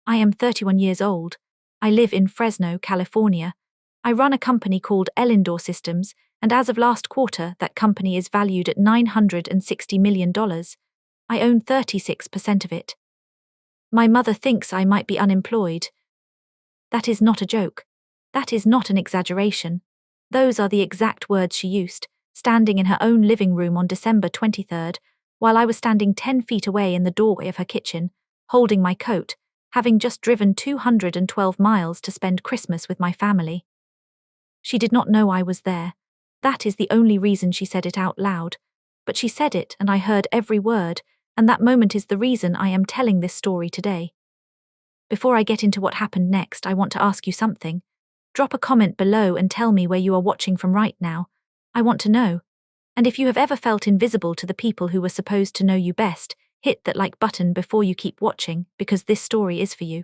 I am 31 years old. I live in Fresno, California. I run a company called Indoor Systems, and as of last quarter, that company is valued at $960 million. I own 36% of it. My mother thinks I might be unemployed. That is not a joke. That is not an exaggeration. Those are the exact words she used, standing in her own living room on December 23rd, while I was standing 10 feet away in the doorway of her kitchen, holding my coat, having just driven 212 miles to spend Christmas with my family. She did not know I was there. That is the only reason she said it out loud. But she said it and I heard every word, and that moment is the reason I am telling this story today. Before I get into what happened next, I want to ask you something. Drop a comment below and tell me where you are watching from right now. I want to know. And if you have ever felt invisible to the people who were supposed to know you best, hit that like button before you keep watching, because this story is for you.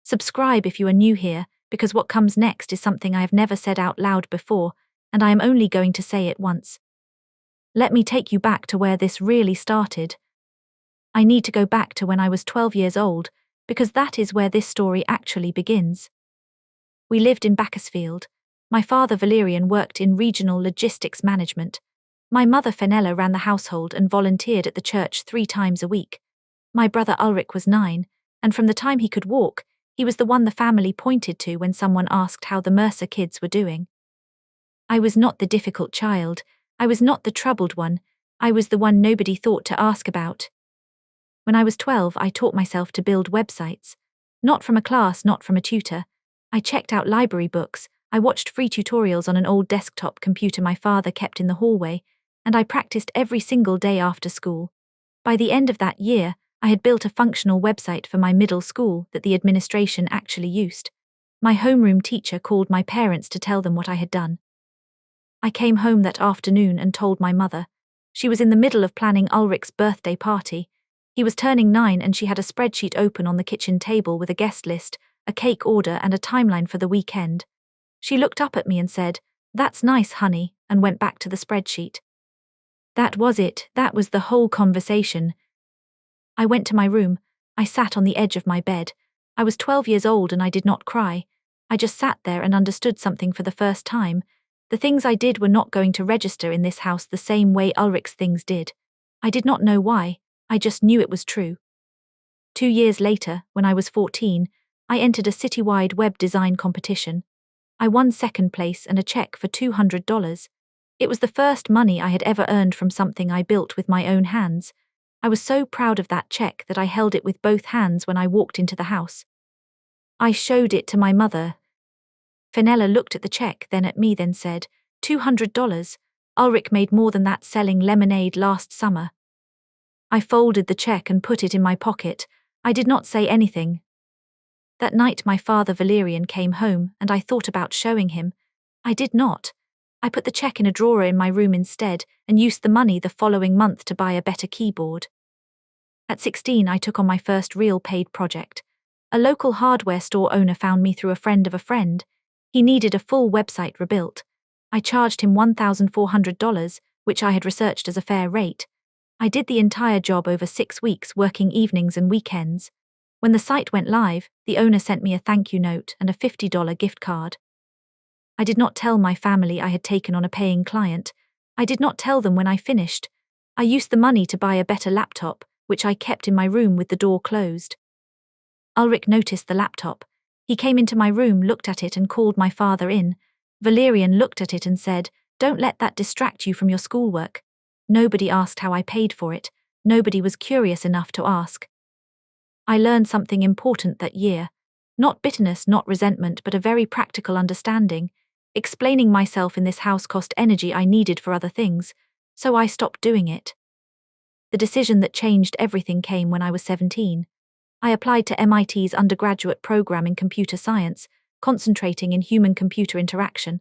Subscribe if you are new here, because what comes next is something I have never said out loud before, and I am only going to say it once. Let me take you back to where this really started. I need to go back to when I was 12 years old, because that is where this story actually begins. We lived in Bakersfield. My father Valerian worked in regional logistics management. My mother Fenella ran the household and volunteered at the church 3 times a week. My brother Ulrich was 9, and from the time he could walk, he was the one the family pointed to when someone asked how the Mercer kids were doing. I was not the difficult child. I was not the troubled one. I was the one nobody thought to ask about. When I was 12, I taught myself to build websites. Not from a class, not from a tutor. I checked out library books, I watched free tutorials on an old desktop computer my father kept in the hallway, and I practiced every single day after school. By the end of that year, I had built a functional website for my middle school that the administration actually used. My homeroom teacher called my parents to tell them what I had done. I came home that afternoon and told my mother. She was in the middle of planning Ulrich's birthday party. He was turning 9 and she had a spreadsheet open on the kitchen table with a guest list, a cake order and a timeline for the weekend. She looked up at me and said, "That's nice, honey," and went back to the spreadsheet. That was it, that was the whole conversation. I went to my room. I sat on the edge of my bed. I was 12 years old and I did not cry. I just sat there and understood something for the first time. The things I did were not going to register in this house the same way Ulrich's things did. I did not know why, I just knew it was true. 2 years later, when I was 14, I entered a citywide web design competition. I won second place and a check for $200. It was the first money I had ever earned from something I built with my own hands. I was so proud of that check that I held it with both hands when I walked into the house. I showed it to my mother. Fenella looked at the check, then at me, then said, $200. Ulrich made more than that selling lemonade last summer. I folded the check and put it in my pocket. I did not say anything. That night my father Valerian came home and I thought about showing him. I did not. I put the check in a drawer in my room instead and used the money the following month to buy a better keyboard. At 16, I took on my first real paid project. A local hardware store owner found me through a friend of a friend. He needed a full website rebuilt. I charged him $1,400, which I had researched as a fair rate. I did the entire job over 6 weeks, working evenings and weekends. When the site went live, the owner sent me a thank you note and a $50 gift card. I did not tell my family I had taken on a paying client. I did not tell them when I finished. I used the money to buy a better laptop, which I kept in my room with the door closed. Ulrich noticed the laptop. He came into my room, looked at it and called my father in. Valerian looked at it and said, "Don't let that distract you from your schoolwork." Nobody asked how I paid for it. Nobody was curious enough to ask. I learned something important that year. Not bitterness, not resentment, but a very practical understanding. Explaining myself in this house cost energy I needed for other things, so I stopped doing it. The decision that changed everything came when I was 17. I applied to MIT's undergraduate program in computer science, concentrating in human-computer interaction.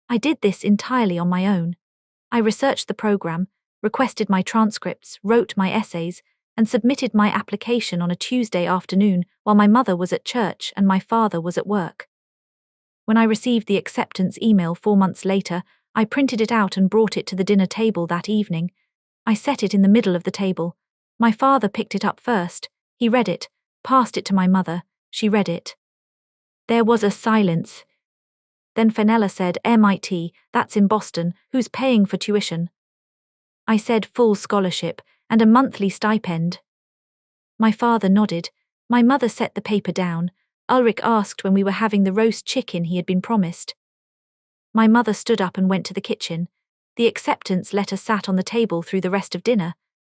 I did this entirely on my own. I researched the program, requested my transcripts, wrote my essays, and submitted my application on a Tuesday afternoon while my mother was at church and my father was at work. When I received the acceptance email 4 months later, I printed it out and brought it to the dinner table that evening. I set it in the middle of the table. My father picked it up first. He read it, passed it to my mother. She read it. There was a silence. Then Fenella said, MIT, that's in Boston, who's paying for tuition? I said full scholarship, and a monthly stipend. My father nodded. My mother set the paper down. Ulrich asked when we were having the roast chicken he had been promised. My mother stood up and went to the kitchen. The acceptance letter sat on the table through the rest of dinner.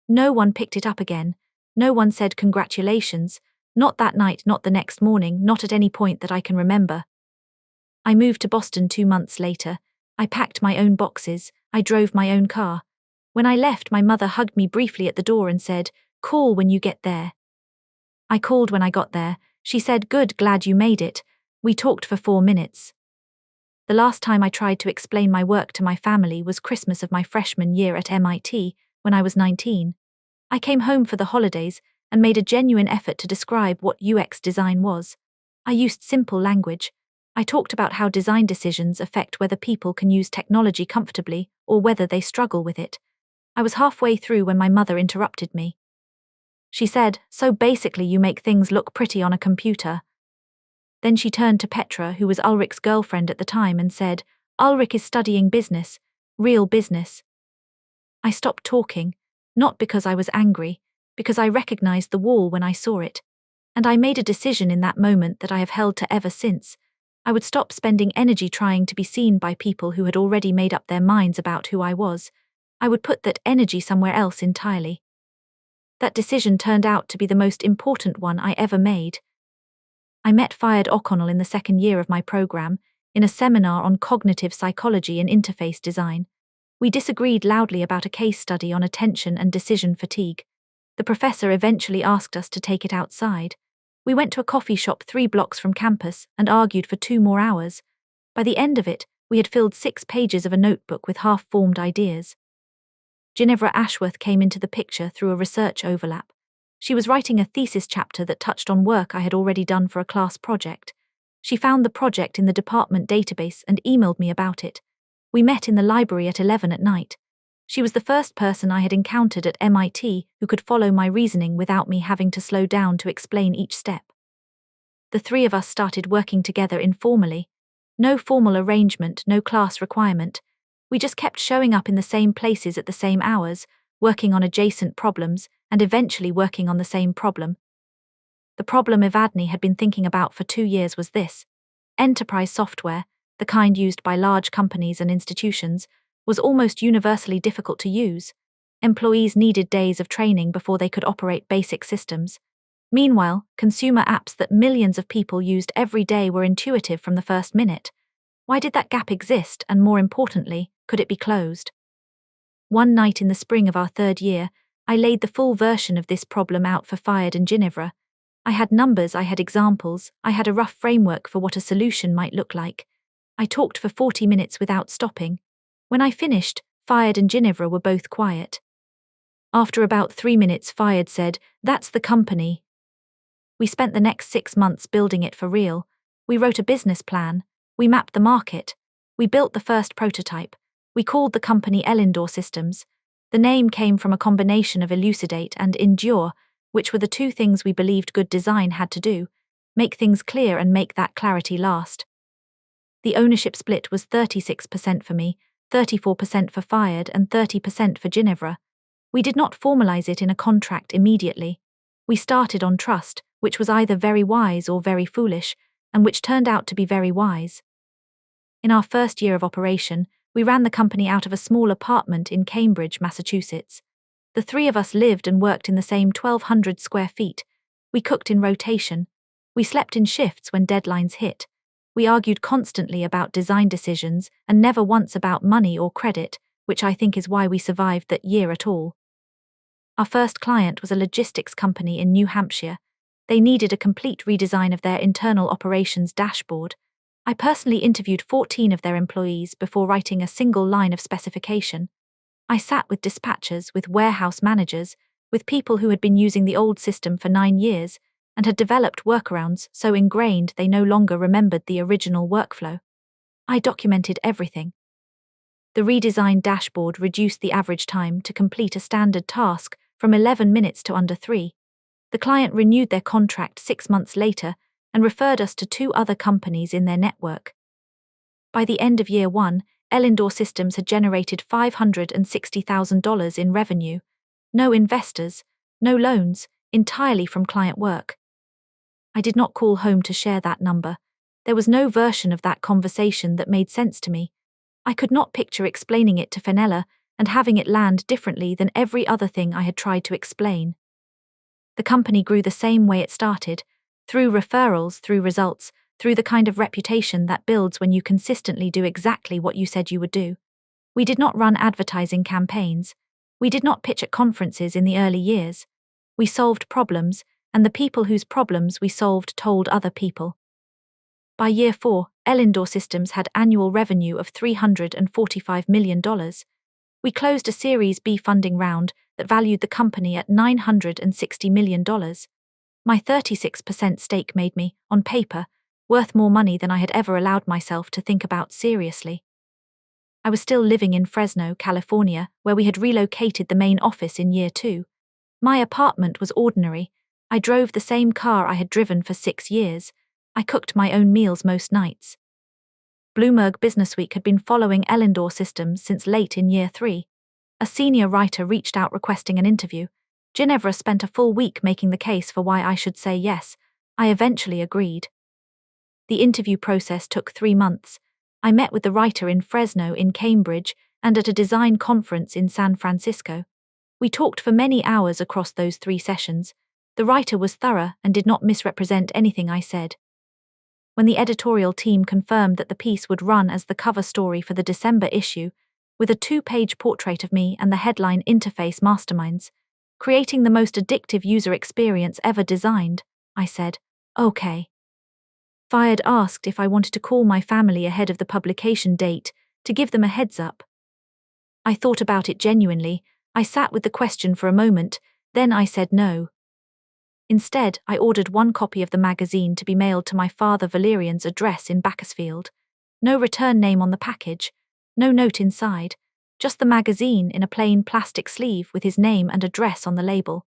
No one picked it up again. No one said congratulations. Not that night, not the next morning, not at any point that I can remember. I moved to Boston 2 months later. I packed my own boxes. I drove my own car. When I left, my mother hugged me briefly at the door and said, "Call when you get there." I called when I got there. She said, "Good, glad you made it." We talked for 4 minutes. The last time I tried to explain my work to my family was Christmas of my freshman year at MIT, when I was 19. I came home for the holidays and made a genuine effort to describe what UX design was. I used simple language. I talked about how design decisions affect whether people can use technology comfortably or whether they struggle with it. I was halfway through when my mother interrupted me. She said, "So basically you make things look pretty on a computer." Then she turned to Petra, who was Ulrich's girlfriend at the time, and said, "Ulrich is studying business, real business." I stopped talking, not because I was angry, because I recognized the wall when I saw it. And I made a decision in that moment that I have held to ever since. I would stop spending energy trying to be seen by people who had already made up their minds about who I was. I would put that energy somewhere else entirely. That decision turned out to be the most important one I ever made. I met Fired O'Connell in the second year of my program, in a seminar on cognitive psychology and interface design. We disagreed loudly about a case study on attention and decision fatigue. The professor eventually asked us to take it outside. We went to a coffee shop 3 blocks from campus and argued for 2 more hours. By the end of it, we had filled 6 pages of a notebook with half-formed ideas. Ginevra Ashworth came into the picture through a research overlap. She was writing a thesis chapter that touched on work I had already done for a class project. She found the project in the department database and emailed me about it. We met in the library at 11 at night. She was the first person I had encountered at MIT who could follow my reasoning without me having to slow down to explain each step. The 3 of us started working together informally. No formal arrangement, no class requirement. We just kept showing up in the same places at the same hours, working on adjacent problems, and eventually working on the same problem. The problem Evadne had been thinking about for 2 years was this. Enterprise software, the kind used by large companies and institutions, was almost universally difficult to use. Employees needed days of training before they could operate basic systems. Meanwhile, consumer apps that millions of people used every day were intuitive from the first minute. Why did that gap exist, and more importantly, could it be closed? One night in the spring of our 3rd year, I laid the full version of this problem out for Fired and Ginevra. I had numbers, I had examples, I had a rough framework for what a solution might look like. I talked for 40 minutes without stopping. When I finished, Fired and Ginevra were both quiet. After about 3 minutes, Fired said, "That's the company." We spent the next 6 months building it for real. We wrote a business plan. We mapped the market. We built the first prototype. We called the company Elindor Systems. The name came from a combination of elucidate and endure, which were the 2 things we believed good design had to do: make things clear and make that clarity last. The ownership split was 36% for me, 34% for Fired, and 30% for Ginevra. We did not formalize it in a contract immediately. We started on trust, which was either very wise or very foolish, and which turned out to be very wise. In our first year of operation, we ran the company out of a small apartment in Cambridge, Massachusetts. The 3 of us lived and worked in the same 1,200 square feet. We cooked in rotation. We slept in shifts when deadlines hit. We argued constantly about design decisions and never once about money or credit, which I think is why we survived that year at all. Our first client was a logistics company in New Hampshire. They needed a complete redesign of their internal operations dashboard. I personally interviewed 14 of their employees before writing a single line of specification. I sat with dispatchers, with warehouse managers, with people who had been using the old system for 9 years and had developed workarounds so ingrained they no longer remembered the original workflow. I documented everything. The redesigned dashboard reduced the average time to complete a standard task from 11 minutes to under 3. The client renewed their contract 6 months later, and referred us to 2 other companies in their network. By the end of year 1, Elindor Systems had generated $560,000 in revenue. No investors, no loans, entirely from client work. I did not call home to share that number. There was no version of that conversation that made sense to me. I could not picture explaining it to Fenella and having it land differently than every other thing I had tried to explain. The company grew the same way it started, through referrals, through results, through the kind of reputation that builds when you consistently do exactly what you said you would do. We did not run advertising campaigns. We did not pitch at conferences in the early years. We solved problems, and the people whose problems we solved told other people. By year 4, Elindor Systems had annual revenue of $345 million. We closed a Series B funding round that valued the company at $960 million. My 36% stake made me, on paper, worth more money than I had ever allowed myself to think about seriously. I was still living in Fresno, California, where we had relocated the main office in year 2. My apartment was ordinary. I drove the same car I had driven for 6 years. I cooked my own meals most nights. Bloomberg Businessweek had been following Elindor Systems since late in year 3. A senior writer reached out requesting an interview. Ginevra spent a full week making the case for why I should say yes. I eventually agreed. The interview process took 3 months. I met with the writer in Fresno, in Cambridge, and at a design conference in San Francisco. We talked for many hours across those 3 sessions. The writer was thorough and did not misrepresent anything I said. When the editorial team confirmed that the piece would run as the cover story for the December issue, with a 2-page portrait of me and the headline Interface Masterminds, creating the most addictive user experience ever designed, I said, okay. Fired asked if I wanted to call my family ahead of the publication date to give them a heads up. I thought about it genuinely. I sat with the question for a moment, then I said no. Instead, I ordered 1 copy of the magazine to be mailed to my father Valerian's address in Bakersfield. No return name on the package, no note inside, just the magazine in a plain plastic sleeve with his name and address on the label.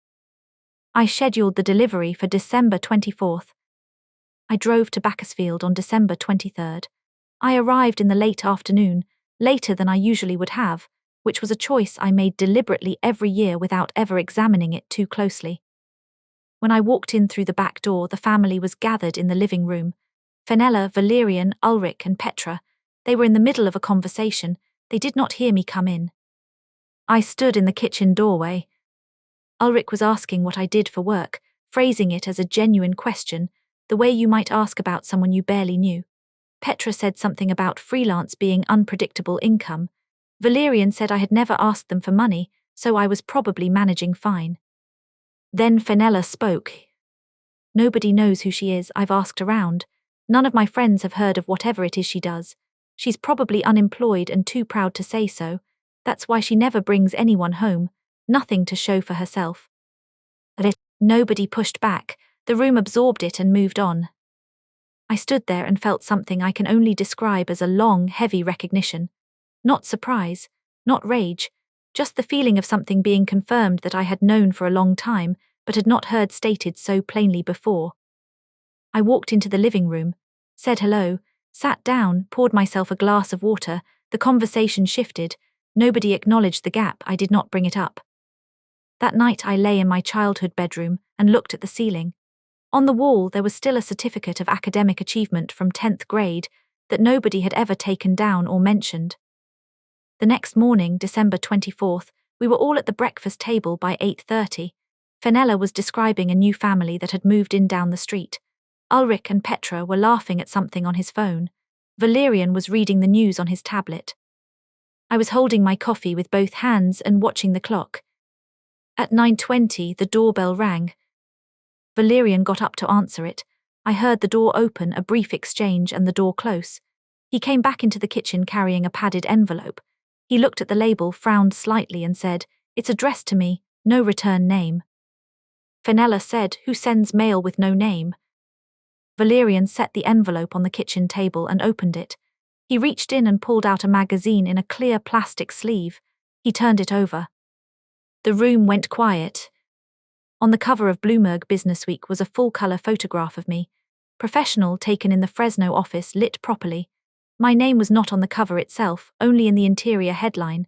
I scheduled the delivery for December 24th. I drove to Bakersfield on December 23rd. I arrived in the late afternoon, later than I usually would have, which was a choice I made deliberately every year without ever examining it too closely. When I walked in through the back door, the family was gathered in the living room. Fenella, Valerian, Ulrich, and Petra. They were in the middle of a conversation. They did not hear me come in. I stood in the kitchen doorway. Ulrich was asking what I did for work, phrasing it as a genuine question, the way you might ask about someone you barely knew. Petra said something about freelance being unpredictable income. Valerian said I had never asked them for money, so I was probably managing fine. Then Fenella spoke. Nobody knows who she is. I've asked around. None of my friends have heard of whatever it is she does. She's probably unemployed and too proud to say so. That's why she never brings anyone home. Nothing to show for herself. Nobody pushed back. The room absorbed it and moved on. I stood there and felt something I can only describe as a long, heavy recognition. Not surprise, not rage, just the feeling of something being confirmed that I had known for a long time, but had not heard stated so plainly before. I walked into the living room, said hello, sat down, poured myself a glass of water. The conversation shifted. Nobody acknowledged the gap. I did not bring it up. That night I lay in my childhood bedroom and looked at the ceiling. On the wall there was still a certificate of academic achievement from 10th grade that nobody had ever taken down or mentioned. The next morning, December 24th, we were all at the breakfast table by 8:30. Fenella was describing a new family that had moved in down the street. Ulrich and Petra were laughing at something on his phone. Valerian was reading the news on his tablet. I was holding my coffee with both hands and watching the clock. At 9:20, the doorbell rang. Valerian got up to answer it. I heard the door open, a brief exchange, and the door close. He came back into the kitchen carrying a padded envelope. He looked at the label, frowned slightly, and said, "It's addressed to me, no return name." Fenella said, "Who sends mail with no name?" Valerian set the envelope on the kitchen table and opened it. He reached in and pulled out a magazine in a clear plastic sleeve. He turned it over. The room went quiet. On the cover of Bloomberg Businessweek was a full-color photograph of me. Professional, taken in the Fresno office, lit properly. My name was not on the cover itself, only in the interior headline,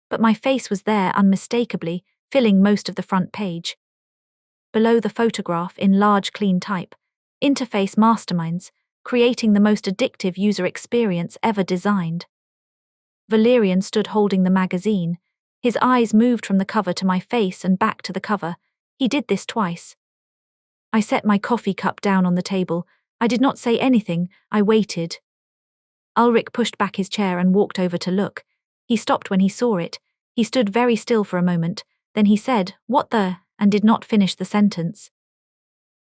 but my face was there unmistakably, filling most of the front page. Below the photograph, in large clean type, Interface Masterminds, creating the most addictive user experience ever designed. Valerian stood holding the magazine. His eyes moved from the cover to my face and back to the cover. He did this twice. I set my coffee cup down on the table. I did not say anything, I waited. Ulrich pushed back his chair and walked over to look. He stopped when he saw it. He stood very still for a moment, then he said, "What the?" and did not finish the sentence.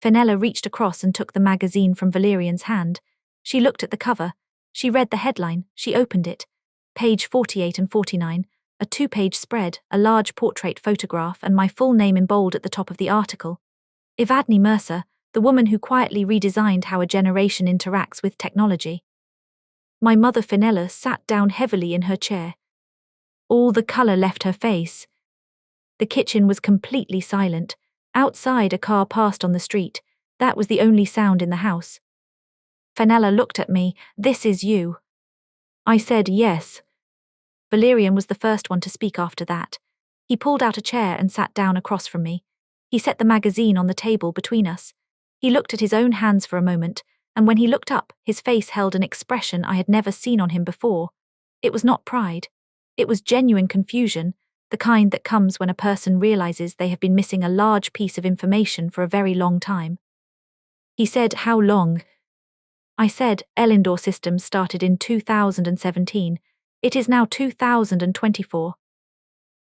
Fenella reached across and took the magazine from Valerian's hand. She looked at the cover. She read the headline. She opened it. Page 48 and 49, a 2-page spread, a large portrait photograph, and my full name in bold at the top of the article. Evadne Mercer, the woman who quietly redesigned how a generation interacts with technology. My mother Fenella sat down heavily in her chair. All the color left her face. The kitchen was completely silent. Outside, a car passed on the street. That was the only sound in the house. Fenella looked at me. "This is you." I said yes. Valerian was the first one to speak after that. He pulled out a chair and sat down across from me. He set the magazine on the table between us. He looked at his own hands for a moment, and when he looked up, his face held an expression I had never seen on him before. It was not pride. It was genuine confusion, the kind that comes when a person realizes they have been missing a large piece of information for a very long time. He said, "How long?" I said, "Elindor Systems started in 2017. It is now 2024.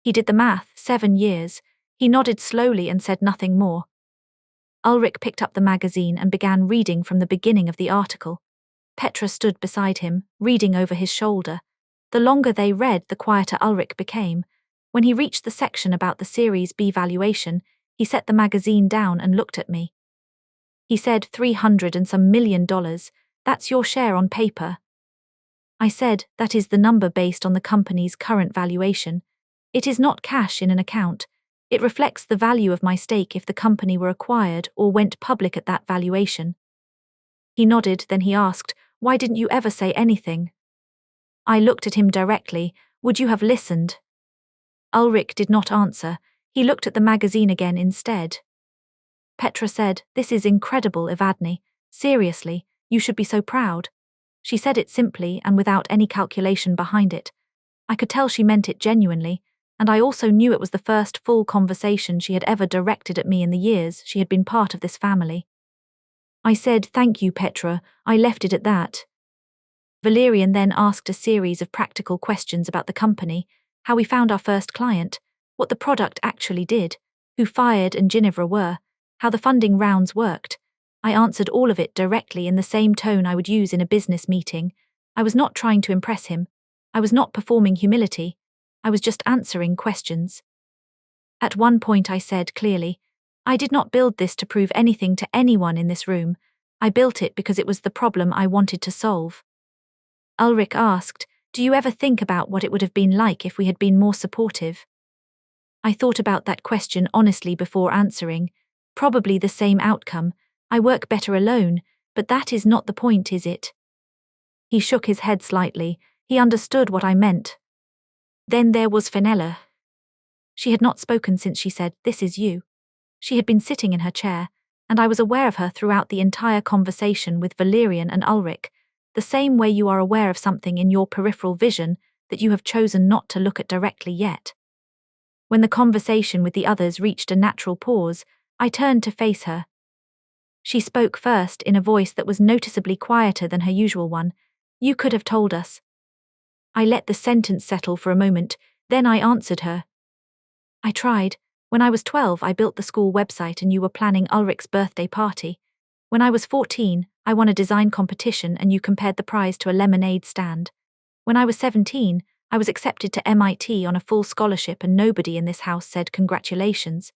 He did the math, 7 years. He nodded slowly and said nothing more. Ulrich picked up the magazine and began reading from the beginning of the article. Petra stood beside him, reading over his shoulder. The longer they read, the quieter Ulrich became. When he reached the section about the Series B valuation, he set the magazine down and looked at me. He said, $300 and some million. That's your share on paper." I said, "That is the number based on the company's current valuation. It is not cash in an account. It reflects the value of my stake if the company were acquired or went public at that valuation." He nodded, then he asked, "Why didn't you ever say anything?" I looked at him directly. "Would you have listened?" Ulrich did not answer. He looked at the magazine again instead. Petra said, "This is incredible, Evadne. Seriously, you should be so proud." She said it simply and without any calculation behind it. I could tell she meant it genuinely, and I also knew it was the first full conversation she had ever directed at me in the years she had been part of this family. I said, "Thank you, Petra." I left it at that. Valerian then asked a series of practical questions about the company, how we found our first client, what the product actually did, who Fired and Ginevra were, how the funding rounds worked. I answered all of it directly in the same tone I would use in a business meeting. I was not trying to impress him. I was not performing humility. I was just answering questions. At one point I said clearly, "I did not build this to prove anything to anyone in this room. I built it because it was the problem I wanted to solve." Ulrich asked, "Do you ever think about what it would have been like if we had been more supportive?" I thought about that question honestly before answering. Probably the same outcome. I work better alone, but that is not the point, is it? He shook his head slightly. He understood what I meant. Then there was Fenella. She had not spoken since she said, "This is you." She had been sitting in her chair, and I was aware of her throughout the entire conversation with Valerian and Ulrich, the same way you are aware of something in your peripheral vision that you have chosen not to look at directly yet. When the conversation with the others reached a natural pause, I turned to face her. She spoke first in a voice that was noticeably quieter than her usual one. "You could have told us." I let the sentence settle for a moment, then I answered her. "I tried. When I was 12, I built the school website and you were planning Ulrich's birthday party. When I was 14, I won a design competition and you compared the prize to a lemonade stand. When I was 17, I was accepted to MIT on a full scholarship and nobody in this house said congratulations.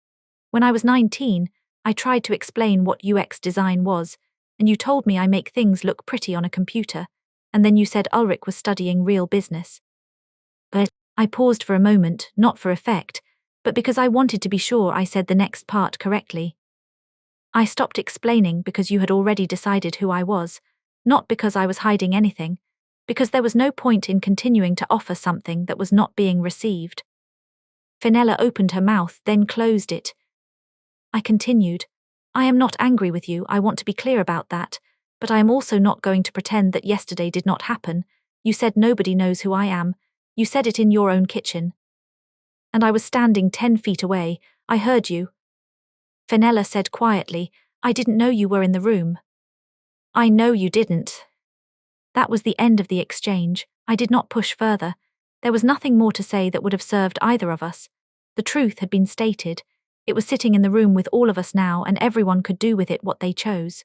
When I was 19, I tried to explain what UX design was, and you told me I make things look pretty on a computer, and then you said Ulrich was studying real business." But I paused for a moment, not for effect, but because I wanted to be sure I said the next part correctly. I stopped explaining because you had already decided who I was, not because I was hiding anything, because there was no point in continuing to offer something that was not being received. Fenella opened her mouth, then closed it. I continued, I am not angry with you, I want to be clear about that, but I am also not going to pretend that yesterday did not happen. You said nobody knows who I am. You said it in your own kitchen. And I was standing 10 feet away. I heard you. Fenella said quietly, I didn't know you were in the room. I know you didn't. That was the end of the exchange. I did not push further. There was nothing more to say that would have served either of us. The truth had been stated. It was sitting in the room with all of us now, and everyone could do with it what they chose.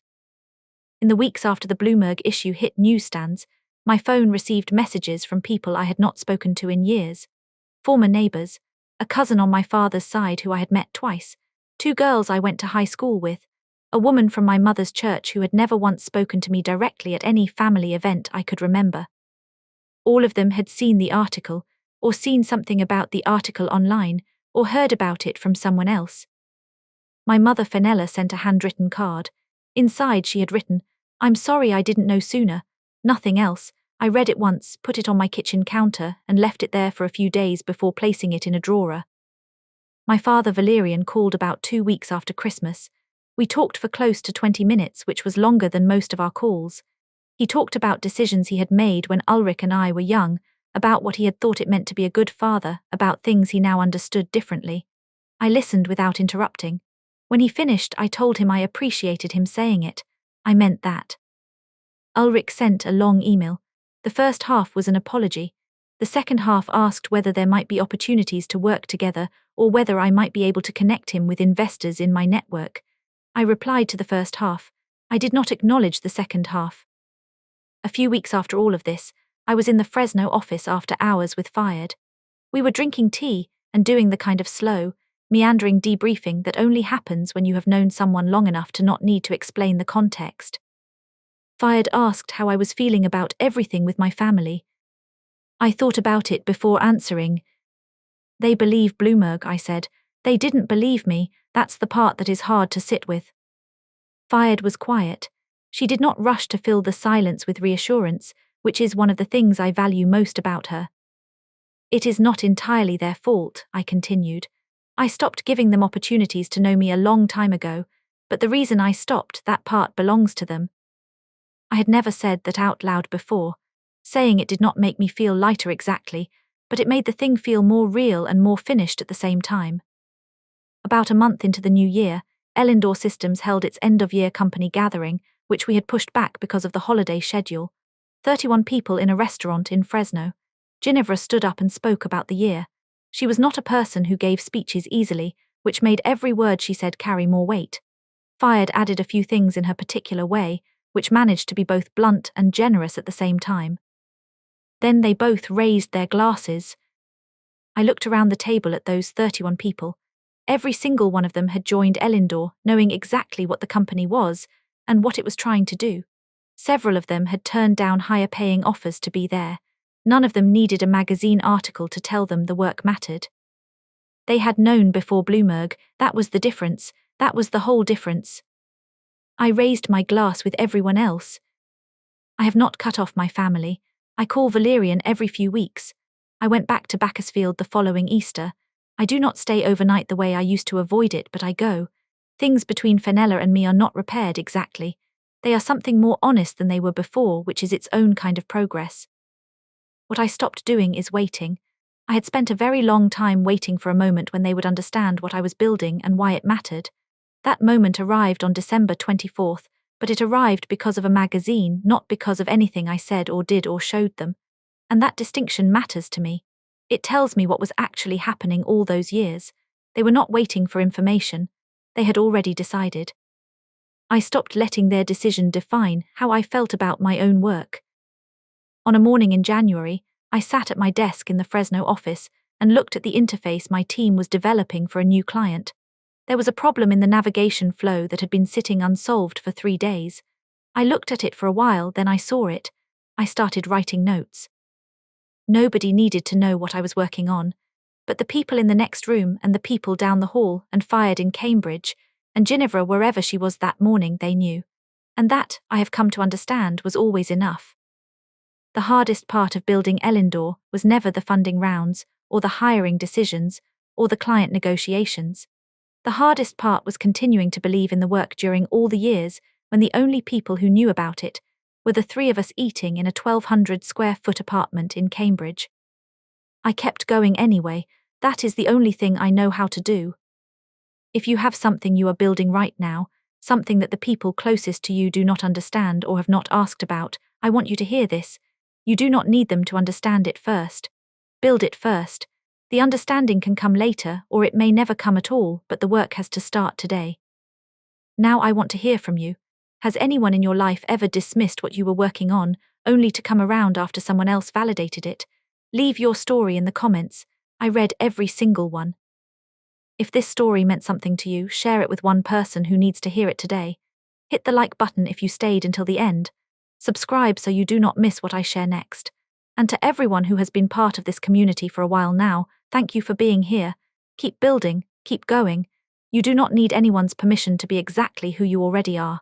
In the weeks after the Bloomberg issue hit newsstands, my phone received messages from people I had not spoken to in years. Former neighbors, a cousin on my father's side who I had met twice, 2 girls I went to high school with, a woman from my mother's church who had never once spoken to me directly at any family event I could remember. All of them had seen the article, or seen something about the article online, or heard about it from someone else. My mother Fenella sent a handwritten card. Inside she had written, I'm sorry I didn't know sooner. Nothing else. I read it once, put it on my kitchen counter, and left it there for a few days before placing it in a drawer. My father Valerian called about 2 weeks after Christmas. We talked for close to 20 minutes, which was longer than most of our calls. He talked about decisions he had made when Ulrich and I were young, about what he had thought it meant to be a good father, about things he now understood differently. I listened without interrupting. When he finished, I told him I appreciated him saying it. I meant that. Ulrich sent a long email. The first half was an apology. The second half asked whether there might be opportunities to work together or whether I might be able to connect him with investors in my network. I replied to the first half. I did not acknowledge the second half. A few weeks after all of this, I was in the Fresno office after hours with Fired. We were drinking tea and doing the kind of slow, meandering debriefing that only happens when you have known someone long enough to not need to explain the context. Fired asked how I was feeling about everything with my family. I thought about it before answering. They believe Bloomberg, I said. They didn't believe me, that's the part that is hard to sit with. Fired was quiet. She did not rush to fill the silence with reassurance, which is one of the things I value most about her. It is not entirely their fault, I continued. I stopped giving them opportunities to know me a long time ago, but the reason I stopped, that part belongs to them. I had never said that out loud before. Saying it did not make me feel lighter exactly, but it made the thing feel more real and more finished at the same time. About a month into the new year, Unemployed Systems held its end-of-year company gathering, which we had pushed back because of the holiday schedule. 31 people in a restaurant in Fresno. Ginevra stood up and spoke about the year. She was not a person who gave speeches easily, which made every word she said carry more weight. Fired added a few things in her particular way, which managed to be both blunt and generous at the same time. Then they both raised their glasses. I looked around the table at those 31 people. Every single one of them had joined Elindor, knowing exactly what the company was and what it was trying to do. Several of them had turned down higher-paying offers to be there. None of them needed a magazine article to tell them the work mattered. They had known before Bloomberg, that was the difference, that was the whole difference. I raised my glass with everyone else. I have not cut off my family. I call Valerian every few weeks. I went back to Bakersfield the following Easter. I do not stay overnight the way I used to avoid it, but I go. Things between Fenella and me are not repaired exactly. They are something more honest than they were before, which is its own kind of progress. What I stopped doing is waiting. I had spent a very long time waiting for a moment when they would understand what I was building and why it mattered. That moment arrived on December 24th, but it arrived because of a magazine, not because of anything I said or did or showed them. And that distinction matters to me. It tells me what was actually happening all those years. They were not waiting for information. They had already decided. I stopped letting their decision define how I felt about my own work. On a morning in January, I sat at my desk in the Fresno office and looked at the interface my team was developing for a new client. There was a problem in the navigation flow that had been sitting unsolved for 3 days. I looked at it for a while, then I saw it. I started writing notes. Nobody needed to know what I was working on, but the people in the next room and the people down the hall and Fired in Cambridge, and Ginevra wherever she was that morning they knew. And that, I have come to understand, was always enough. The hardest part of building Elindor was never the funding rounds, or the hiring decisions, or the client negotiations. The hardest part was continuing to believe in the work during all the years when the only people who knew about it were the three of us eating in a 1,200 square foot apartment in Cambridge. I kept going anyway. That is the only thing I know how to do. If you have something you are building right now, something that the people closest to you do not understand or have not asked about, I want you to hear this. You do not need them to understand it first. Build it first. The understanding can come later, or it may never come at all, but the work has to start today. Now I want to hear from you. Has anyone in your life ever dismissed what you were working on, only to come around after someone else validated it? Leave your story in the comments. I read every single one. If this story meant something to you, share it with one person who needs to hear it today. Hit the like button if you stayed until the end. Subscribe so you do not miss what I share next. And to everyone who has been part of this community for a while now, thank you for being here. Keep building, keep going. You do not need anyone's permission to be exactly who you already are.